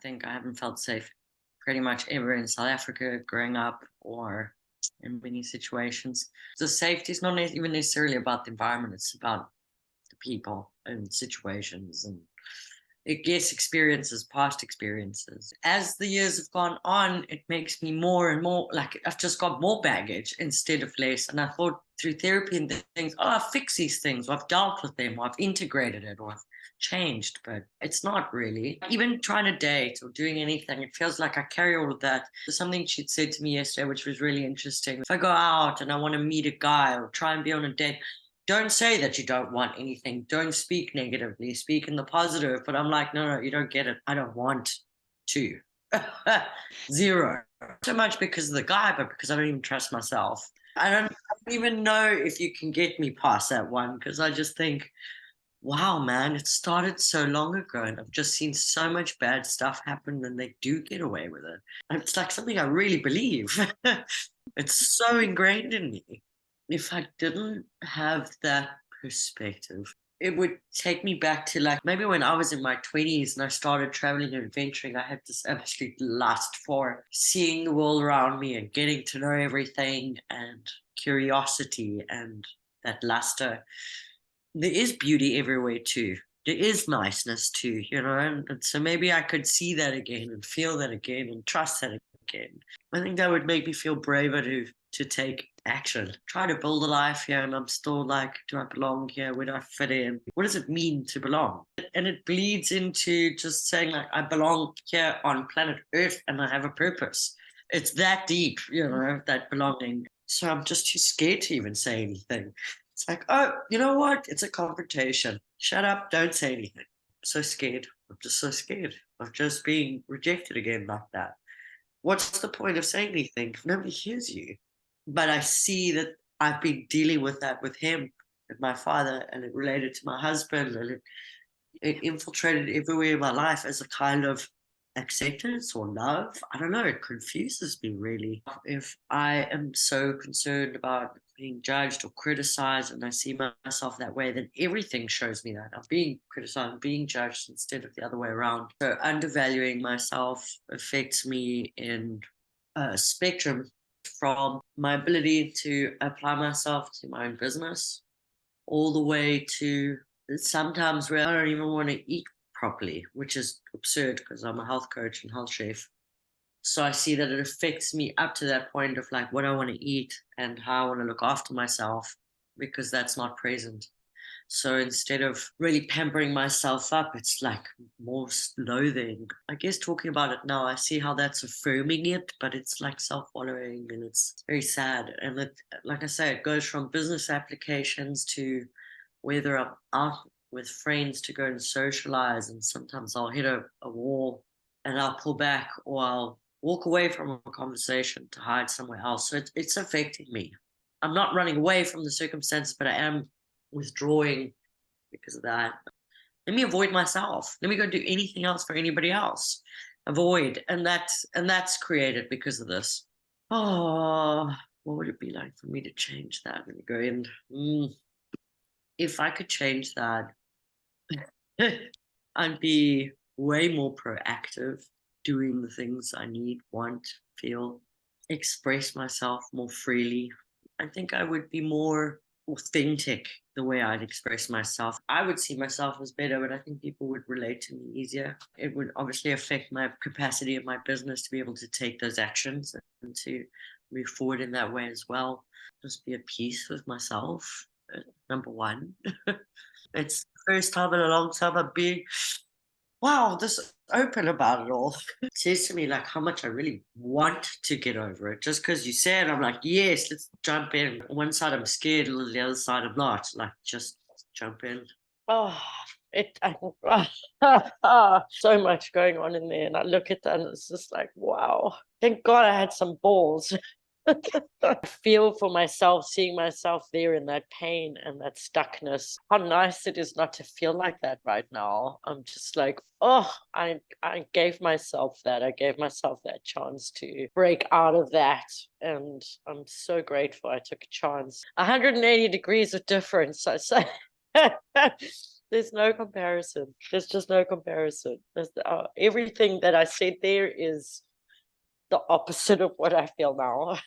think I haven't felt safe pretty much ever in South Africa growing up or in many situations. The safety is not even necessarily about the environment, it's about the people and situations and it gets experiences, past experiences. As the years have gone on, it makes me more and more like I've just got more baggage instead of less. And I thought through therapy and things, oh, I've fixed these things, or I've dealt with them, or I've integrated it, or I've changed, but it's not really. Even trying to date or doing anything, it feels like I carry all of that. There's something she'd said to me yesterday, which was really interesting. If I go out and I want to meet a guy or try and be on a date, don't say that you don't want anything. Don't speak negatively. Speak in the positive. But I'm like, no, you don't get it. I don't want to. Zero. Not so much because of the guy, but because I don't even trust myself. I don't even know if you can get me past that one because I just think, wow, man, it started so long ago and I've just seen so much bad stuff happen and they do get away with it. And it's like something I really believe. It's so ingrained in me. If I didn't have that perspective, it would take me back to like maybe when I was in my 20s and I started traveling and adventuring. I had this absolute lust for seeing the world around me and getting to know everything and curiosity and that luster. There is beauty everywhere too. There is niceness too, and so maybe I could see that again and feel that again and trust that again. I think that would make me feel braver to take action. Try to build a life here and I'm still like, do I belong here? Where do I fit in? What does it mean to belong? And it bleeds into just saying like I belong here on planet Earth and I have a purpose. It's that deep, that belonging. So I'm just too scared to even say anything. It's like, oh, you know what? It's a confrontation. Shut up. Don't say anything. I'm so scared. I'm just so scared of just being rejected again like that. What's the point of saying anything if nobody hears you? But I see that I've been dealing with that with him and my father, and it related to my husband, and it infiltrated everywhere in my life as a kind of acceptance or love. I don't know. It confuses me really. If I am so concerned about being judged or criticized and I see myself that way, then everything shows me that I'm being criticized, I'm being judged instead of the other way around. So undervaluing myself affects me in a spectrum from my ability to apply myself to my own business all the way to sometimes where I don't even want to eat properly, which is absurd because I'm a health coach and health chef. So I see that it affects me up to that point of like what I want to eat and how I want to look after myself because that's not present. So instead of really pampering myself up, it's like more loathing. I guess talking about it now, I see how that's affirming it, but it's like self-following and it's very sad. And it, like I say, it goes from business applications to whether I'm out with friends to go and socialize. And sometimes I'll hit a wall and I'll pull back or I'll walk away from a conversation to hide somewhere else. So it's affecting me. I'm not running away from the circumstances, but I am withdrawing because of that. Let me avoid myself. Let me go do anything else for anybody else. Avoid. And that's created because of this. Oh, what would it be like for me to change that? Let me go in. If I could change that, I'd be way more proactive, doing the things I need, want, feel, express myself more freely. I think I would be more authentic the way I'd express myself. I would see myself as better, but I think people would relate to me easier. It would obviously affect my capacity of my business to be able to take those actions and to move forward in that way as well. Just be at peace with myself, number one. It's the first time in a long time I've been, wow, this open about it all. It says to me like how much I really want to get over it. Just because you said, I'm like, yes, let's jump in. On one side I'm scared, the other side I'm not. Like, just jump in. Oh, so much going on in there. And I look at that and it's just like, wow, thank God I had some balls. I feel for myself, seeing myself there in that pain and that stuckness. How nice it is not to feel like that right now. I'm just like, oh, I gave myself that. I gave myself that chance to break out of that. And I'm so grateful I took a chance. 180 degrees of difference, I say. There's no comparison. There's just no comparison. Everything that I said there is the opposite of what I feel now.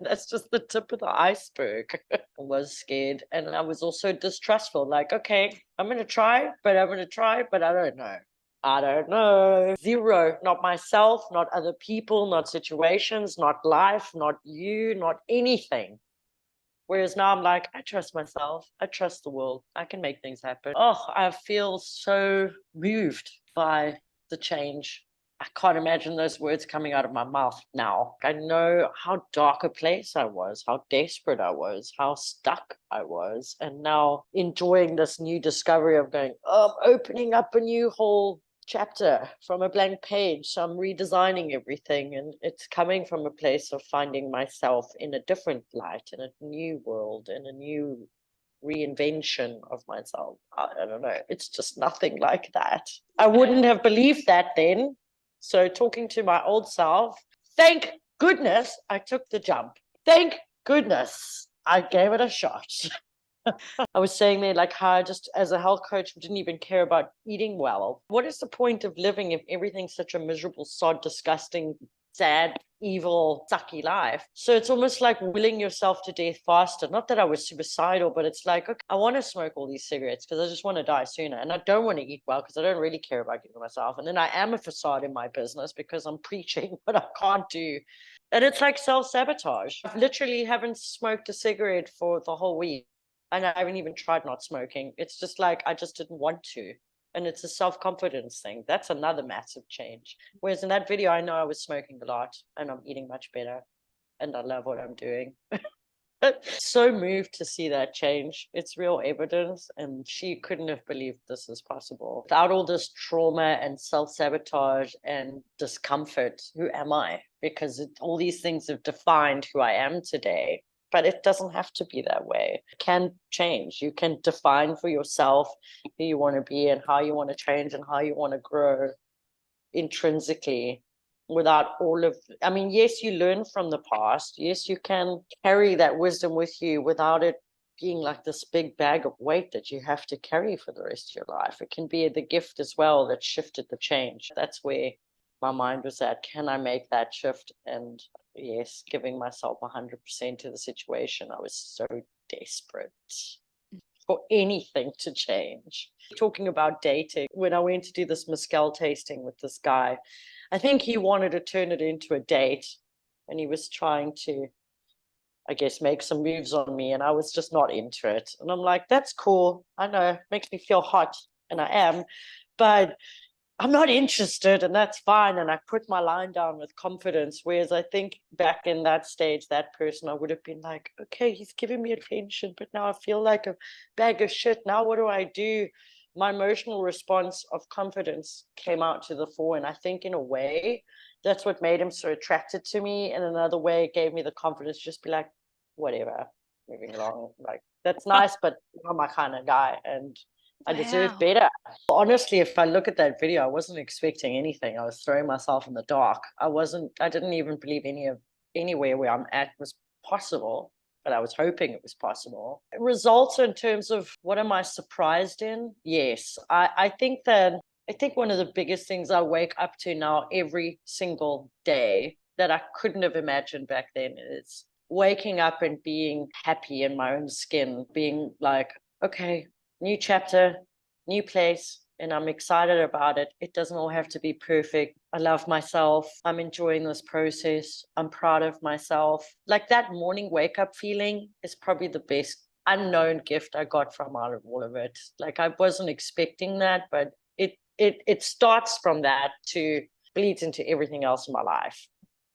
That's just the tip of the iceberg. I was scared, and I was also distrustful. Like, okay, I'm going to try, but I'm going to try, but I don't know. I don't know. Zero. Not myself, not other people, not situations, not life, not you, not anything. Whereas now I'm like, I trust myself. I trust the world. I can make things happen. Oh, I feel so moved by the change. I can't imagine those words coming out of my mouth now. I know how dark a place I was, how desperate I was, how stuck I was. And now enjoying this new discovery of going, oh, I'm opening up a new whole chapter from a blank page. So I'm redesigning everything, and it's coming from a place of finding myself in a different light, in a new world, in a new reinvention of myself. I don't know. It's just nothing like that. I wouldn't have believed that then. So talking to my old self, thank goodness I took the jump. Thank goodness I gave it a shot. I was saying there, like, how I just, as a health coach, didn't even care about eating well. What is the point of living if everything's such a miserable, sod, disgusting, sad, evil, sucky life? So it's almost like willing yourself to death faster. Not that I was suicidal, but it's like, okay, I want to smoke all these cigarettes because I just want to die sooner. And I don't want to eat well because I don't really care about getting myself. And then I am a facade in my business because I'm preaching what I can't do. And it's like self-sabotage. I literally haven't smoked a cigarette for the whole week. And I haven't even tried not smoking. It's just like I just didn't want to. And it's a self-confidence thing. That's another massive change. Whereas in that video, I know I was smoking a lot and I'm eating much better and I love what I'm doing. So moved to see that change. It's real evidence, and she couldn't have believed this is possible. Without all this trauma and self-sabotage and discomfort, who am I? Because all these things have defined who I am today. But it doesn't have to be that way. It can change. You can define for yourself who you want to be and how you want to change and how you want to grow intrinsically without all of, I mean, yes, you learn from the past. Yes, you can carry that wisdom with you without it being like this big bag of weight that you have to carry for the rest of your life. It can be the gift as well that shifted the change. That's where my mind was at. Can I make that shift? And yes, giving myself 100% to the situation. I was so desperate for anything to change. Talking about dating, when I went to do this mezcal tasting with this guy, I think he wanted to turn it into a date, and he was trying to, I guess, make some moves on me, and I was just not into it. And I'm like, that's cool. I know, it makes me feel hot, and I am, but I'm not interested, and that's fine. And I put my line down with confidence. Whereas I think back in that stage, that person, I would have been like, okay, he's giving me attention, but now I feel like a bag of shit. Now what do I do? My emotional response of confidence came out to the fore. And I think in a way, that's what made him so attracted to me. And another way, it gave me the confidence to just be like, whatever, moving along. Like, that's nice, but you're not my kind of guy. And I deserve better. Honestly, if I look at that video, I wasn't expecting anything. I was throwing myself in the dark. I didn't even believe anywhere where I'm at was possible, but I was hoping it was possible. Results in terms of what am I surprised in? Yes. I think one of the biggest things I wake up to now every single day that I couldn't have imagined back then is waking up and being happy in my own skin, being like, okay, new chapter, new place, and I'm excited about it. It doesn't all have to be perfect. I love myself. I'm enjoying this process. I'm proud of myself. Like, that morning wake up feeling is probably the best unknown gift I got from out of all of it. Like, I wasn't expecting that, but it starts from that to bleeds into everything else in my life.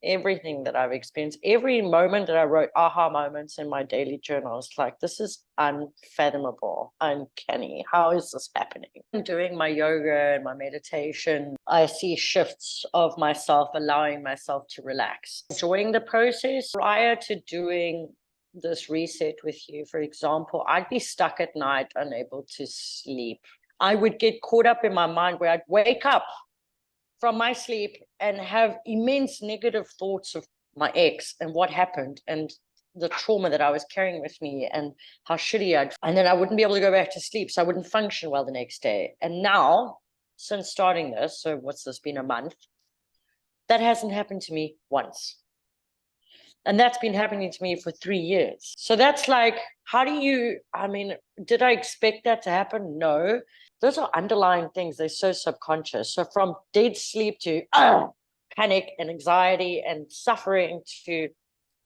Everything that I've experienced, every moment that I wrote aha moments in my daily journal, it's like, this is unfathomable, uncanny. How is this happening? I'm doing my yoga and my meditation. I see shifts of myself, allowing myself to relax, enjoying the process. Prior to doing this reset with you, for example, I'd be stuck at night, unable to sleep. I would get caught up in my mind where I'd wake up from my sleep and have immense negative thoughts of my ex and what happened and the trauma that I was carrying with me and how shitty and then I wouldn't be able to go back to sleep. So I wouldn't function well the next day. And now, since starting this, so what's this been, a month? That hasn't happened to me once. And that's been happening to me for 3 years. So that's like, how do you, I mean, did I expect that to happen? No. Those are underlying things. They're so subconscious. So from dead sleep to panic and anxiety and suffering to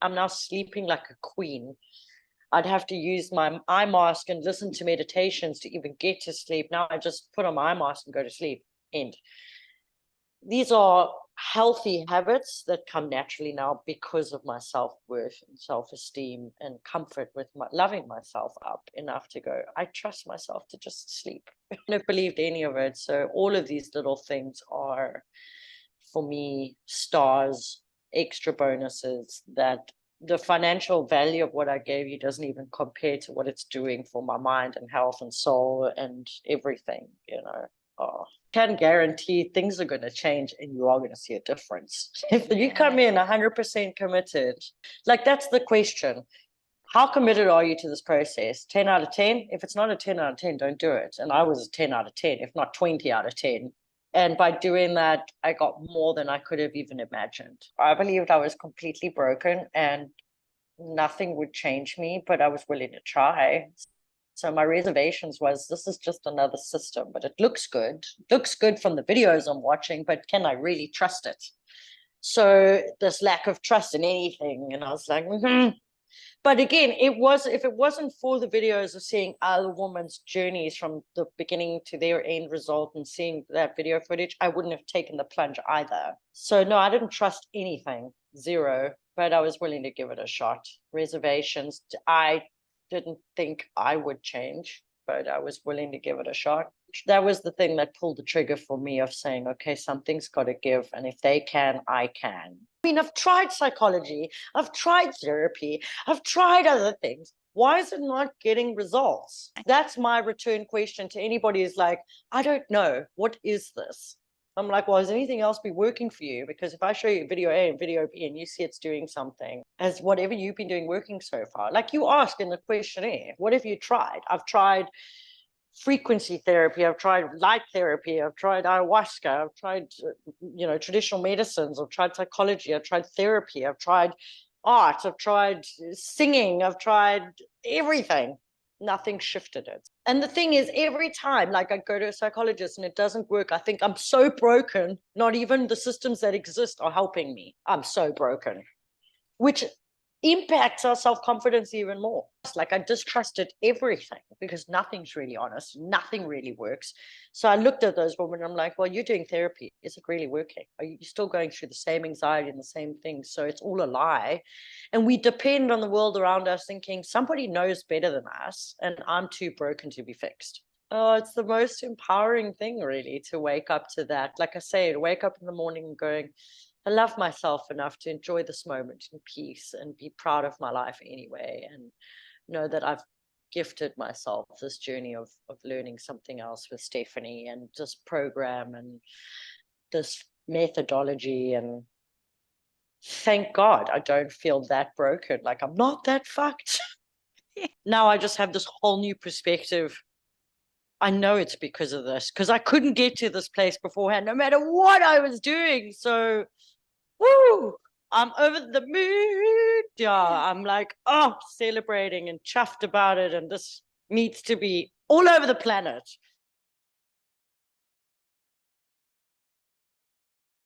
I'm now sleeping like a queen. I'd have to use my eye mask and listen to meditations to even get to sleep. Now I just put on my eye mask and go to sleep. End. These are healthy habits that come naturally now because of my self-worth and self-esteem and comfort with loving myself up enough to go, I trust myself to just sleep. I don't believe any of it. So all of these little things are, for me, stars, extra bonuses that the financial value of what I gave you doesn't even compare to what it's doing for my mind and health and soul and everything, Oh, can guarantee things are going to change and you are going to see a difference. If you come in 100% committed, like that's the question. How committed are you to this process? 10 out of 10? If it's not a 10 out of 10, don't do it. And I was a 10 out of 10, if not 20 out of 10. And by doing that, I got more than I could have even imagined. I believed I was completely broken and nothing would change me, but I was willing to try. So my reservations was, this is just another system, but it looks good. It looks good from the videos I'm watching, but can I really trust it? So this lack of trust in anything. And I was like, But again, if it wasn't for the videos of seeing other women's journeys from the beginning to their end result and seeing that video footage, I wouldn't have taken the plunge either. So no, I didn't trust anything, zero, but I was willing to give it a shot. Reservations, I didn't think I would change, but I was willing to give it a shot. That was the thing that pulled the trigger for me of saying, okay, something's got to give. And if they can, I can. I mean, I've tried psychology, I've tried therapy, I've tried other things. Why is it not getting results? That's my return question to anybody who's like, I don't know, what is this? I'm like, well, has anything else been working for you? Because if I show you video A and video B and you see it's doing something, has whatever you've been doing working so far? Like you ask in the questionnaire, what have you tried? I've tried frequency therapy, I've tried light therapy, I've tried ayahuasca, I've tried traditional medicines, I've tried psychology, I've tried therapy, I've tried art, I've tried singing, I've tried everything. Nothing shifted it. And the thing is, every time, like I go to a psychologist and it doesn't work, I think I'm so broken, not even the systems that exist are helping me. I'm so broken, which impacts our self-confidence even more. It's like I distrusted everything because nothing's really honest, nothing really works. So I looked at those women and I'm like, well, you're doing therapy, is it really working? Are you still going through the same anxiety and the same things? So it's all a lie. And we depend on the world around us thinking somebody knows better than us and I'm too broken to be fixed. Oh, it's the most empowering thing really to wake up to that. Like I say, to wake up in the morning and going, I love myself enough to enjoy this moment in peace and be proud of my life anyway, and know that I've gifted myself this journey of learning something else with Stephanie and this program and this methodology. And thank God I don't feel that broken. Like I'm not that fucked. Now I just have this whole new perspective. I know it's because of this, because I couldn't get to this place beforehand, no matter what I was doing. So woo, I'm over the moon. Yeah, I'm like, celebrating and chuffed about it. And this needs to be all over the planet.